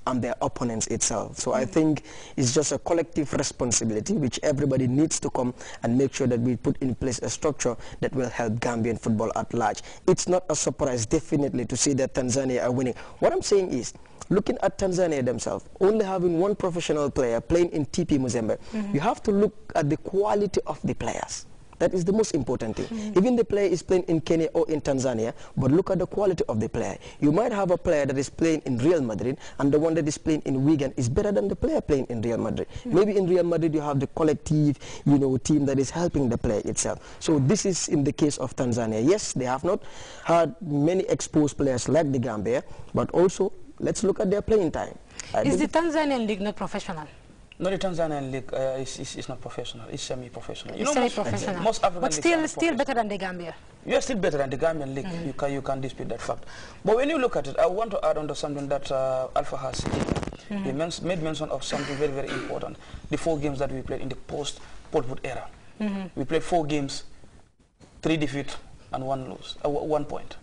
and their opponents itself. So I think it's just a collective responsibility which everybody needs to come and make sure that we put in place a structure that will help Gambian football at large. It's not a surprise, definitely, to see that Tanzania are winning. What I'm saying is, looking at Tanzania themselves, only having one professional player playing in TP Muzembe, you have to look at the quality of the players. That is the most important thing. Even the player is playing in Kenya or in Tanzania, but look at the quality of the player. You might have a player that is playing in Real Madrid, and the one that is playing in Wigan is better than the player playing in Real Madrid. Maybe in Real Madrid you have the collective, team that is helping the player itself. So this is in the case of Tanzania. Yes, they have not had many exposed players like the Gambia, but also let's look at their playing time. Is the Tanzanian league not professional? No, the Tanzanian league is not professional. It's semi-professional. It's semi-professional. Most African but still better than the Gambia. You're still better than the Gambian league. You can dispute that fact. But when you look at it, I want to add on to something that Alpha has said. He made mention of something very, very important. The 4 games that we played in the post-Pol Pot era. We played 4 games, 3 defeats and 1 loss, 1 point.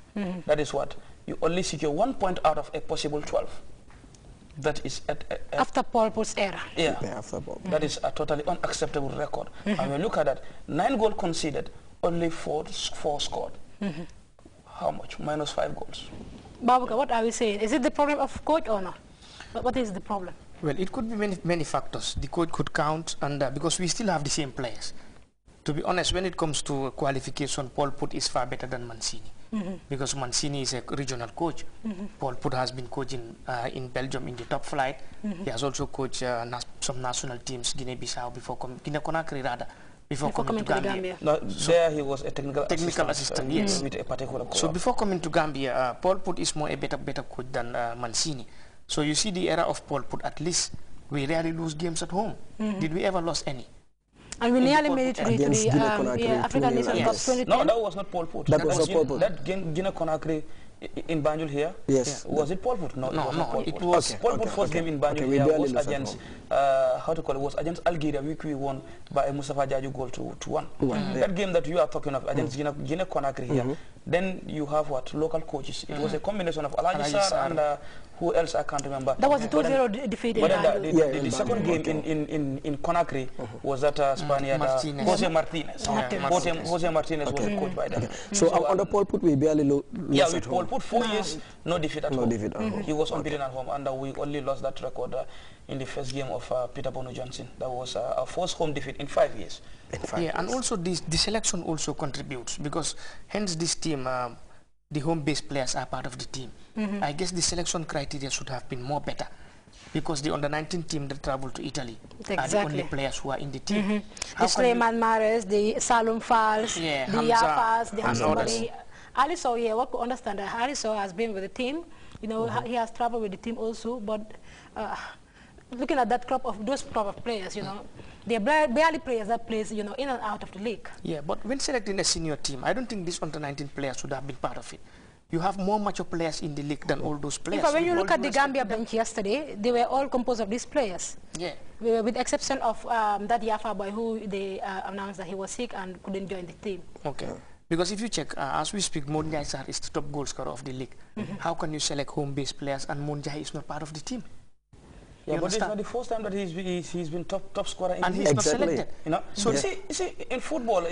That is what? You only secure 1 point out of a possible 12. That is after Pol Pot's era. Yeah, after Pol. That is a totally unacceptable record. And when you look at that, 9 goals conceded, only 4 scored. How much? Minus 5 goals. Babuka, what are we saying? Is it the problem of coach or not? What is the problem? Well, it could be many factors. The coach could count, and because we still have the same players. To be honest, when it comes to qualification, Pol Pot is far better than Mancini. Because Mancini is a regional coach. Pol Pot has been coaching in Belgium in the top flight. He has also coached some national teams, Guinea-Bissau, Guinea-Conakry rather, before coming to Gambia. No, there he was a technical assistant, yes. With a particular so before coming to Gambia, Pol Pot is more a better coach than Mancini. So you see the era of Pol Pot, at least we rarely lose games at home. Did we ever lose any? And we nearly made it to the African Nations Cup 2010. No, that was not Pol Pot. That was not Pol Pot. That Guinea-Conakry in Banjul here? Yes. Was it Pol Pot? No, it was Pol Pot first game in Banjul here was against, was against Algeria, which we won by a Mustafa Jaju goal to 1. That game that you are talking of against Guinea-Conakry here, then you have what? Local coaches. It was a combination of Alaji Sarr and who else I can't remember. That was a 2-0 defeat in Banjul. The second game in Conakry was that Spaniard, Jose Martinez. Jose Martinez was the coach by then. So under Pol Pot we barely lost with Pol Pot 4 years, no defeat at home. He was unbeaten at home, and we only lost that record in the first game of Peter Bono Johnson. That was our first home defeat in 5 years. And also the selection also contributes, because hence this team, the home-based players are part of the team. I guess the selection criteria should have been more better, because the under-19 team that traveled to Italy are the only players who are in the team. The Suleiman Mahrez, the Salum Falls, the Yafas, the Hamza. Aliso, what could understand that Aliso has been with the team. He has traveled with the team also, but looking at that crop of players, they are barely players that plays, in and out of the league. Yeah, but when selecting a senior team, I don't think these under-19 players should have been part of it. You have more mature players in the league than all those players. When you look at the Gambia bench yesterday, they were all composed of these players. Yeah. With the exception of that Yafa boy who they announced that he was sick and couldn't join the team. Okay. Because if you check, as we speak, Monjai Sarr is the top goal scorer of the league. How can you select home-based players and Monjai is not part of the team? Yeah, but it's not the first time that he's been top scorer in and he's not selected. So you see, in football,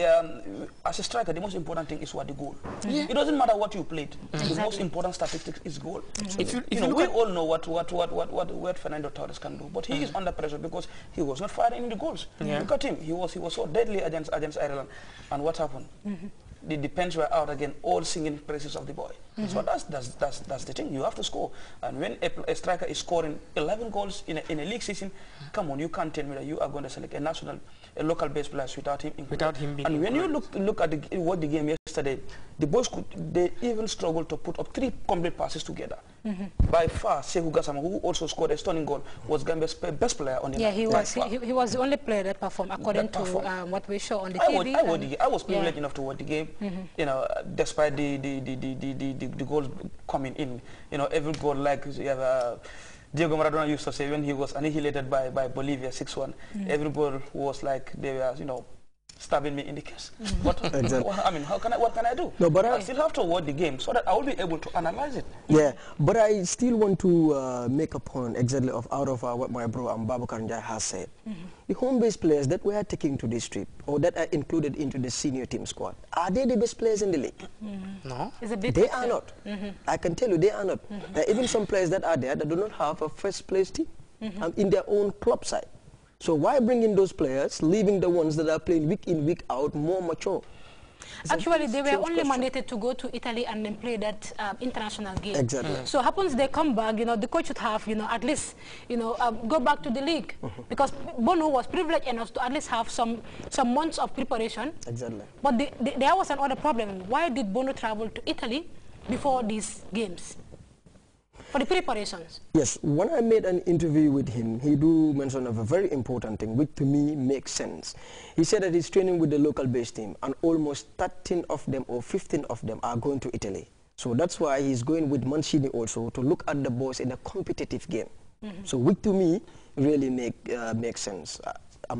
as a striker, the most important thing is what the goal. It doesn't matter what you played. The most important statistic is goal. We all know what Fernando Torres can do, but he is under pressure because he was not firing in the goals. Look at him; he was so deadly against Ireland, and what happened? The defense were out again, all singing praises of the boy. So that's the thing. You have to score, and when a striker is scoring 11 goals in a league season, come on, you can't tell me that you are going to select a local base player without him. And when you look at the game yesterday, the boys they even struggled to put up 3 complete passes together. By far, Sekou Gassama, who also scored a stunning goal, was Gambia's best player on the night. He was the only player that performed according to what we show on the TV. I was privileged enough to watch the game. Despite the goals coming in, every goal, like Diego Maradona used to say when he was annihilated by Bolivia 6-1, every goal was like they were stabbing me in the case. But exactly. I mean, what can I do? No, but I still have to watch the game so that I will be able to analyze it. Yeah, but I still want to make a point exactly out of what my bro Babakar Njai has said. The home-based players that we are taking to this trip, or that are included into the senior team squad, are they the best players in the league? No. It's a big They question. are not. I can tell you they are not. There are even some players that are there that do not have a first-place team in their own club side. So why bring in those players, leaving the ones that are playing week in, week out, more mature? Actually, they were only mandated to go to Italy and then play that international game. Exactly. So happens they come back, the coach should have, at least, go back to the league. Because Bono was privileged enough to at least have some months of preparation. Exactly. But there was another problem. Why did Bono travel to Italy before these games? For the preparations. Yes, when I made an interview with him, he do mention of a very important thing, which to me makes sense. He said that he's training with the local base team, and almost 13 of them or 15 of them are going to Italy. So that's why he's going with Mancini also to look at the boys in a competitive game. So which to me really makes sense.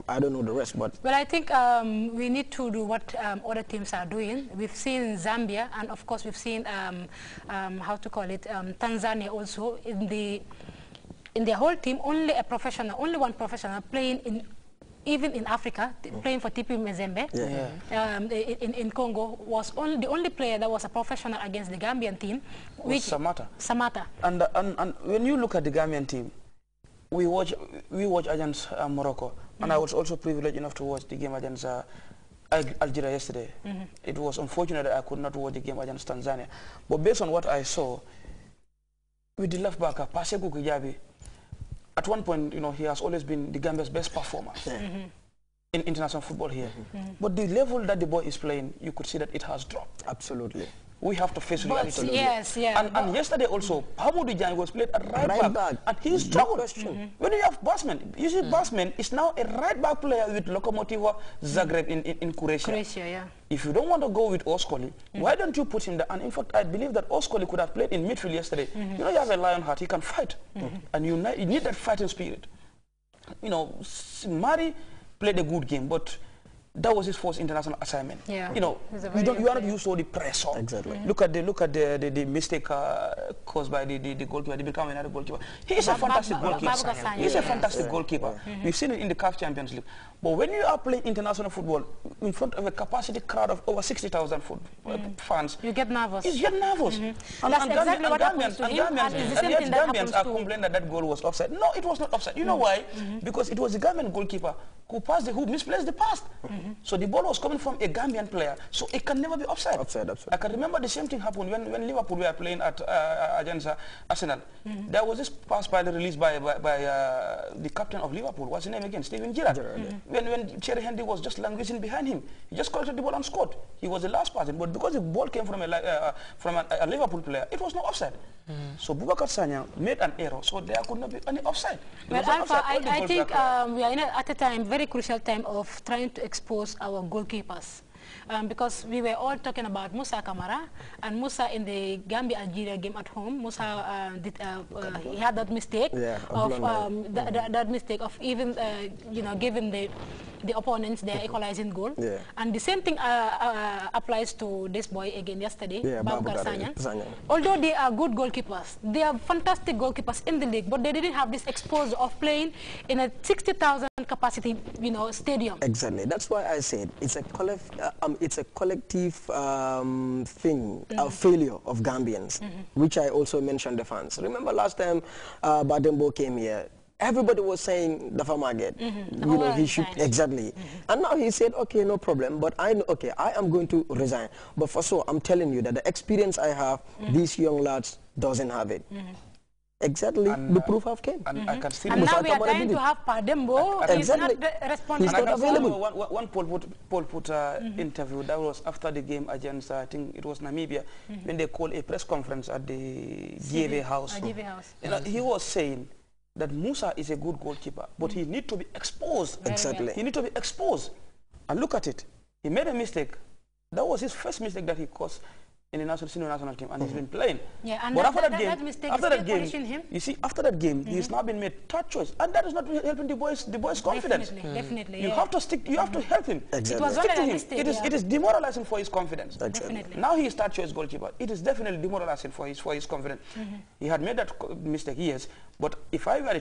I don't know the rest, but... Well, I think we need to do what other teams are doing. We've seen Zambia, and of course we've seen, Tanzania also. In the whole team, only one professional playing even in Africa, playing for TP Mazembe, in Congo, was the only player that was a professional against the Gambian team. Which Samata. And when you look at the Gambian team, we watch against Morocco, and I was also privileged enough to watch the game against Algeria yesterday. It was unfortunate that I could not watch the game against Tanzania. But based on what I saw, with the left back, Passeku Kijabi, at one point, he has always been the Gambia's best performer in international football here. But the level that the boy is playing, you could see that it has dropped. Absolutely. We have to face reality. Yes, yeah. And yesterday also, Hamoudi Jan was played at right back, and he struggled. When you have Basman, you see Basman is now a right back player with Lokomotiva Zagreb in Croatia. Yeah. If you don't want to go with Oskoli, why don't you put him there? And in fact, I believe that Oskoli could have played in midfield yesterday. You have a lion heart, he can fight. And you need that fighting spirit. Mari played a good game, but that was his first international assignment. Yeah. You are not used to the pressure. Exactly. Look at the mistake caused by the goalkeeper. They become another goalkeeper. He is a fantastic goalkeeper. He is a fantastic goalkeeper. We've seen it in the CAF Champions League. But when you are playing international football in front of a capacity crowd of over 60,000 fans, you get nervous. You get nervous. And that's exactly what happens to him. And it's the same thing that happens are complaining that goal was offside. No, it was not offside. You know why? Because it was the Gambian goalkeeper who misplaced the pass. So the ball was coming from a Gambian player, so it can never be offside. I can remember the same thing happened when Liverpool were playing against Arsenal. There was this pass released by the captain of Liverpool. What's his name again? Steven Gerrard. When Thierry Henry was just languishing behind him, he just collected the ball and scored. He was the last person, but because the ball came from a Liverpool player, it was no offside. So Boubacar Sagna made an error, so there could not be any offside. Well, Alpha, I think we are at a time, very crucial time of trying to expose our goalkeepers. Because we were all talking about Musa Kamara, and Musa in the Gambia-Algeria game at home, Musa he had that mistake that mistake of even giving the opponents their equalizing goal. And the same thing applies to this boy again yesterday, Babakar Sagna. Although they are good goalkeepers, they are fantastic goalkeepers in the league, but they didn't have this exposure of playing in a 60,000 capacity, stadium. Exactly. That's why I said it's a collective thing, a failure of Gambians, which I also mentioned the fans. Remember last time Badembo came here, everybody was saying Dafa Marget, he should, exactly. And now he said, okay, no problem, but I am going to resign. But for so, I'm telling you that the experience I have, these young lads doesn't have it. Exactly, and the proof have came. And I can still and now we are trying to have Padembo. He's not responding. He's not available. One Paul put interview that was after the game against, I think it was Namibia, when they called a press conference at the GV house. He was saying that Musa is a good goalkeeper, but he needs to be exposed. Exactly. He needs to be exposed. And look at it. He made a mistake. That was his first mistake that he caused in the senior national team, and he's been playing. Yeah, and but after that game, him. you see, after that game, he's now been made third choice, and that is not helping the boys' confidence. Definitely. You have to stick. You have to help him. Exactly. It was Stick to him. mistake, It is demoralizing for his confidence. Definitely. Now he is third choice goalkeeper. It is definitely demoralizing for his confidence. He had made that mistake, yes, but if I were a